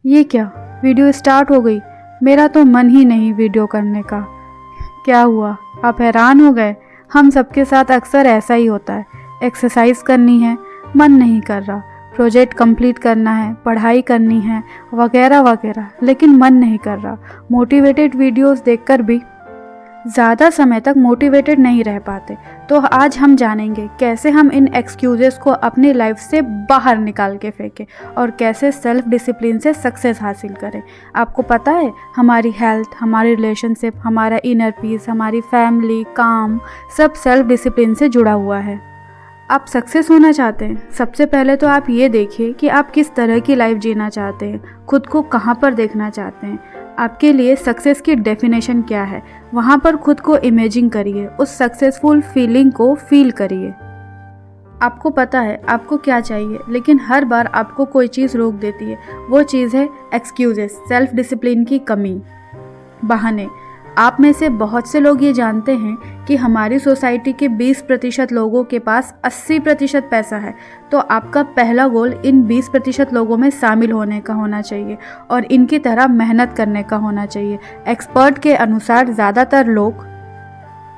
ये क्या, video start हो गई? मेरा तो मन ही नहीं वीडियो करने का। क्या हुआ, आप हैरान हो गए? हम सबके साथ अक्सर ऐसा ही होता है। एक्सरसाइज करनी है, मन नहीं कर रहा। प्रोजेक्ट कंप्लीट करना है, पढ़ाई करनी है, वगैरह वगैरह, लेकिन मन नहीं कर रहा। मोटिवेटेड वीडियोस देखकर भी ज़्यादा समय तक मोटिवेटेड नहीं रह पाते। तो आज हम जानेंगे कैसे हम इन एक्सक्यूज़ेस को अपनी लाइफ से बाहर निकाल के फेंकें और कैसे सेल्फ डिसिप्लिन से सक्सेस हासिल करें। आपको पता है, हमारी हेल्थ, हमारी रिलेशनशिप, हमारा इनर पीस, हमारी फैमिली, काम, सब सेल्फ डिसिप्लिन से जुड़ा हुआ है। आप सक्सेस होना चाहते हैं, सबसे पहले तो आप ये देखिए कि आप किस तरह की लाइफ जीना चाहते हैं, खुद को कहाँ पर देखना चाहते हैं। आपके लिए सक्सेस की डेफिनेशन क्या है, वहाँ पर खुद को इमेजिन करिए, उस सक्सेसफुल फीलिंग को फील करिए। आपको पता है आपको क्या चाहिए, लेकिन हर बार आपको कोई चीज़ रोक देती है। वो चीज़ है एक्सक्यूजेस, सेल्फ डिसिप्लिन की कमी, बहाने। आप में से बहुत से लोग ये जानते हैं कि हमारी सोसाइटी के 20% लोगों के पास 80% पैसा है। तो आपका पहला गोल इन 20% लोगों में शामिल होने का होना चाहिए और इनकी तरह मेहनत करने का होना चाहिए। एक्सपर्ट के अनुसार ज़्यादातर लोग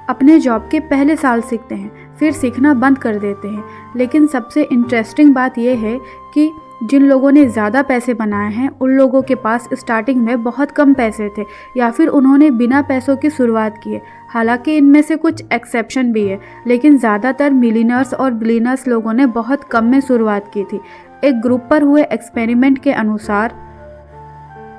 अपने जॉब के पहले साल सीखते हैं, फिर सीखना बंद कर देते हैं। लेकिन सबसे इंटरेस्टिंग बात यह है कि जिन लोगों ने ज़्यादा पैसे बनाए हैं उन लोगों के पास स्टार्टिंग में बहुत कम पैसे थे, या फिर उन्होंने बिना पैसों की शुरुआत की है। हालांकि इनमें से कुछ एक्सेप्शन भी है, लेकिन ज़्यादातर मिलियनर्स और बिलियनर्स लोगों ने बहुत कम में शुरुआत की थी। एक ग्रुप पर हुए एक्सपेरिमेंट के अनुसार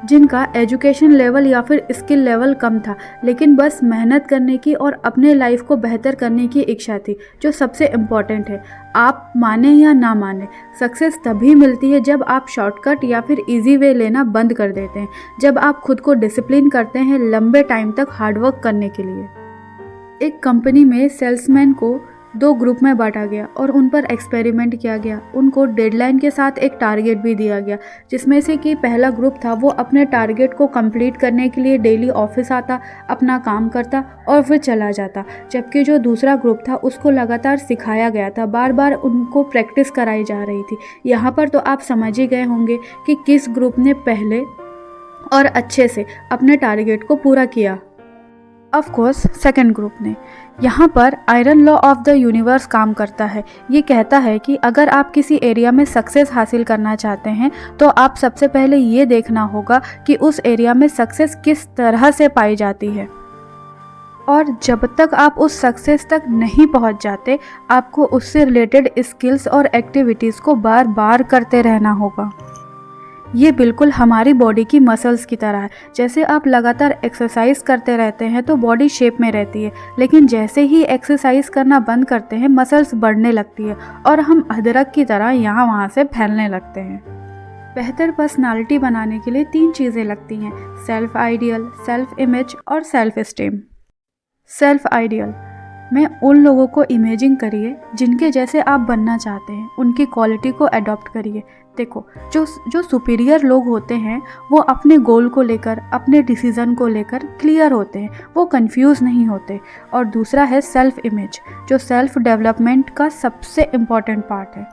जिनका एजुकेशन लेवल या फिर स्किल लेवल कम था, लेकिन बस मेहनत करने की और अपने लाइफ को बेहतर करने की इच्छा थी, जो सबसे इम्पॉर्टेंट है। आप माने या ना माने, सक्सेस तभी मिलती है जब आप शॉर्टकट या फिर इजी वे लेना बंद कर देते हैं, जब आप खुद को डिसिप्लिन करते हैं लंबे टाइम तक हार्डवर्क करने के लिए। एक कंपनी में सेल्समैन को 2 ग्रुप में बांटा गया और उन पर एक्सपेरिमेंट किया गया। उनको डेडलाइन के साथ एक टारगेट भी दिया गया, जिसमें से कि पहला ग्रुप था वो अपने टारगेट को कंप्लीट करने के लिए डेली ऑफिस आता, अपना काम करता और फिर चला जाता। जबकि जो दूसरा ग्रुप था उसको लगातार सिखाया गया था, बार बार उनको प्रैक्टिस कराई जा रही थी। यहाँ पर तो आप समझ ही गए होंगे कि किस ग्रुप ने पहले और अच्छे से अपने टारगेट को पूरा किया। ऑफ कोर्स सेकेंड ग्रुप ने। यहाँ पर iron law of the universe काम करता है। ये कहता है कि अगर आप किसी एरिया में सक्सेस हासिल करना चाहते हैं तो आप सबसे पहले ये देखना होगा कि उस एरिया में सक्सेस किस तरह से पाई जाती है, और जब तक आप उस सक्सेस तक नहीं पहुँच जाते आपको उससे रिलेटेड स्किल्स और एक्टिविटीज़ को बार बार करते रहना होगा। ये बिल्कुल हमारी बॉडी की मसल्स की तरह है। जैसे आप लगातार एक्सरसाइज करते रहते हैं तो बॉडी शेप में रहती है, लेकिन जैसे ही एक्सरसाइज करना बंद करते हैं मसल्स बढ़ने लगती है और हम अदरक की तरह यहाँ वहाँ से फैलने लगते हैं। बेहतर पर्सनालिटी बनाने के लिए 3 चीज़ें लगती हैं: सेल्फ आइडियल, सेल्फ इमेज और सेल्फ एस्टीम। सेल्फ आइडियल में उन लोगों को इमेजिन करिए जिनके जैसे आप बनना चाहते हैं, उनकी क्वालिटी को अडॉप्ट करिए। देखो, जो सुपीरियर लोग होते हैं वो अपने गोल को लेकर, अपने डिसीज़न को लेकर क्लियर होते हैं, वो कंफ्यूज नहीं होते। और दूसरा है सेल्फ इमेज, जो सेल्फ डेवलपमेंट का सबसे इम्पॉर्टेंट पार्ट है।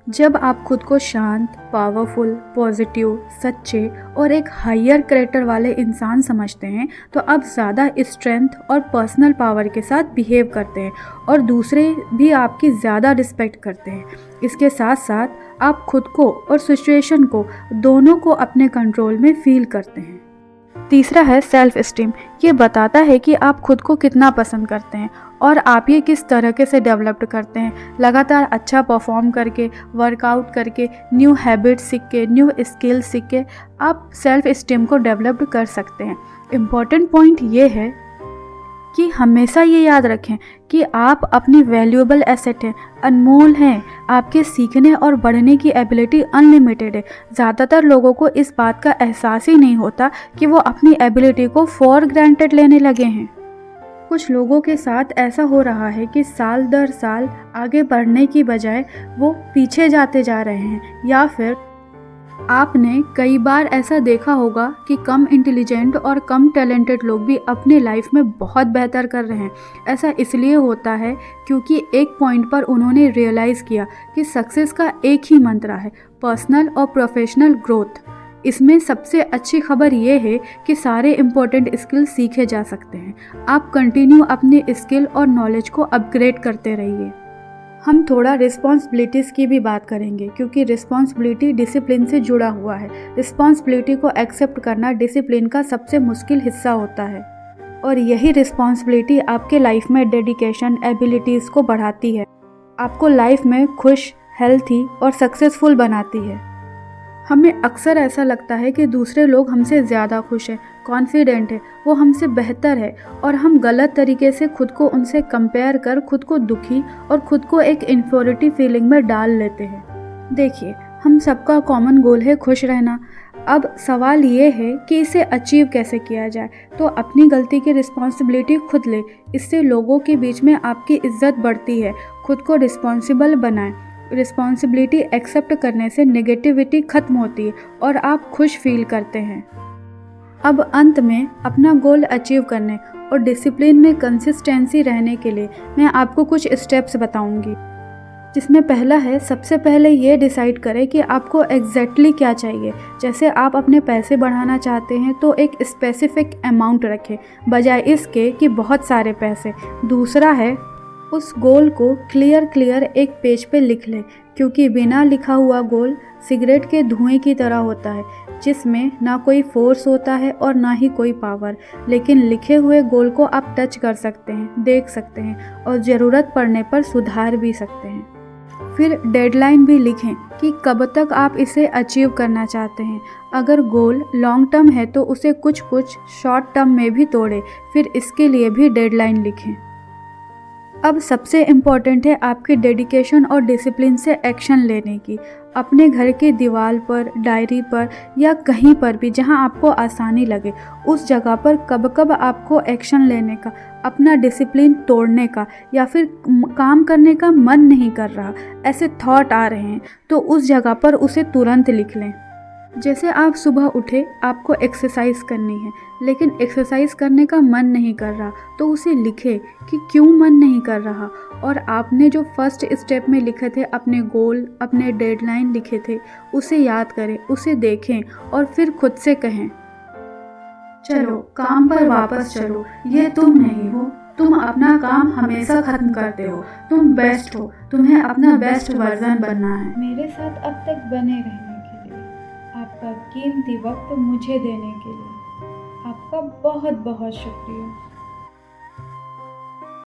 जब आप खुद को शांत, पावरफुल, पॉजिटिव, सच्चे और एक हायर कैरेक्टर वाले इंसान समझते हैं तो आप ज़्यादा स्ट्रेंथ और पर्सनल पावर के साथ बिहेव करते हैं और दूसरे भी आपकी ज़्यादा रिस्पेक्ट करते हैं। इसके साथ साथ आप खुद को और सिचुएशन को दोनों को अपने कंट्रोल में फील करते हैं। तीसरा है सेल्फ एस्टीम। ये बताता है कि आप खुद को कितना पसंद करते हैं और आप ये किस तरीके से डेवलप करते हैं। लगातार अच्छा परफॉर्म करके, वर्कआउट करके, न्यू हैबिट्स सीख के, न्यू स्किल्स सीख के आप सेल्फ एस्टीम को डेवलप कर सकते हैं। इम्पॉर्टेंट पॉइंट ये है कि हमेशा ये याद रखें कि आप अपनी वैल्यूएबल एसेट हैं, अनमोल हैं। आपके सीखने और बढ़ने की एबिलिटी अनलिमिटेड है। ज़्यादातर लोगों को इस बात का एहसास ही नहीं होता कि वो अपनी एबिलिटी को फॉर ग्रांटेड लेने लगे हैं। कुछ लोगों के साथ ऐसा हो रहा है कि साल दर साल आगे बढ़ने की बजाय वो पीछे जाते जा रहे हैं, या फिर आपने कई बार ऐसा देखा होगा कि कम इंटेलिजेंट और कम टैलेंटेड लोग भी अपनी लाइफ में बहुत बेहतर कर रहे हैं। ऐसा इसलिए होता है क्योंकि एक पॉइंट पर उन्होंने रियलाइज़ किया कि सक्सेस का एक ही मंत्र है: पर्सनल और प्रोफेशनल ग्रोथ। इसमें सबसे अच्छी खबर ये है कि सारे इम्पोर्टेंट स्किल सीखे जा सकते हैं। आप कंटिन्यू अपने स्किल और नॉलेज को अपग्रेड करते रहिए। हम थोड़ा रिस्पॉन्सिबिलिटीज़ की भी बात करेंगे, क्योंकि रिस्पॉन्सिबिलिटी डिसिप्लिन से जुड़ा हुआ है। रिस्पॉन्सिबिलिटी को एक्सेप्ट करना डिसिप्लिन का सबसे मुश्किल हिस्सा होता है, और यही रिस्पॉन्सिबिलिटी आपके लाइफ में डेडिकेशन, एबिलिटीज़ को बढ़ाती है, आपको लाइफ में खुश, हेल्थी और सक्सेसफुल बनाती है। हमें अक्सर ऐसा लगता है कि दूसरे लोग हमसे ज़्यादा खुश हैं, कॉन्फिडेंट है, वो हमसे बेहतर है, और हम गलत तरीके से खुद को उनसे कंपेयर कर खुद को दुखी और खुद को एक इन्फीरियरिटी फीलिंग में डाल लेते हैं। देखिए, हम सबका कॉमन गोल है खुश रहना। अब सवाल ये है कि इसे अचीव कैसे किया जाए। तो अपनी गलती की रिस्पॉन्सिबिलिटी खुद ले, इससे लोगों के बीच में आपकी इज्जत बढ़ती है। खुद को रिस्पॉन्सिबल बनाएं। रिस्पॉन्सिबिलिटी एक्सेप्ट करने से नेगेटिविटी खत्म होती है और आप खुश फील करते हैं। अब अंत में अपना गोल अचीव करने और डिसिप्लिन में कंसिस्टेंसी रहने के लिए मैं आपको कुछ स्टेप्स बताऊंगी, जिसमें पहला है, सबसे पहले ये डिसाइड करें कि आपको एग्जैक्टली क्या चाहिए। जैसे आप अपने पैसे बढ़ाना चाहते हैं तो एक स्पेसिफिक अमाउंट रखें, बजाय इसके कि बहुत सारे पैसे। दूसरा है, उस गोल को क्लियर एक पेज पे लिख लें, क्योंकि बिना लिखा हुआ गोल सिगरेट के धुएं की तरह होता है, जिसमें ना कोई फोर्स होता है और ना ही कोई पावर। लेकिन लिखे हुए गोल को आप टच कर सकते हैं, देख सकते हैं और ज़रूरत पड़ने पर सुधार भी सकते हैं। फिर डेडलाइन भी लिखें कि कब तक आप इसे अचीव करना चाहते हैं। अगर गोल लॉन्ग टर्म है तो उसे कुछ शॉर्ट टर्म में भी तोड़ें, फिर इसके लिए भी डेडलाइन लिखें। अब सबसे इम्पॉर्टेंट है आपकी डेडिकेशन और डिसिप्लिन से एक्शन लेने की। अपने घर की दीवार पर, डायरी पर या कहीं पर भी जहां आपको आसानी लगे, उस जगह पर कब आपको एक्शन लेने का, अपना डिसिप्लिन तोड़ने का या फिर काम करने का मन नहीं कर रहा, ऐसे थॉट आ रहे हैं, तो उस जगह पर उसे तुरंत लिख लें। जैसे आप सुबह उठे, आपको एक्सरसाइज करनी है, लेकिन एक्सरसाइज करने का मन नहीं कर रहा, तो उसे लिखें कि क्यों मन नहीं कर रहा, और आपने जो फर्स्ट स्टेप में लिखे थे, अपने गोल, अपने डेडलाइन लिखे थे, उसे याद करें, उसे देखें और फिर खुद से कहें, चलो काम पर वापस चलो, ये तुम नहीं हो, तुम अपना काम हमेशा खत्म करते हो, तुम बेस्ट हो, तुम्हें अपना बेस्ट वर्जन बनना है। मेरे साथ अब तक बने रहने के लिए, आपका कीमती वक्त मुझे देने के लिए आपका बहुत बहुत शुक्रिया।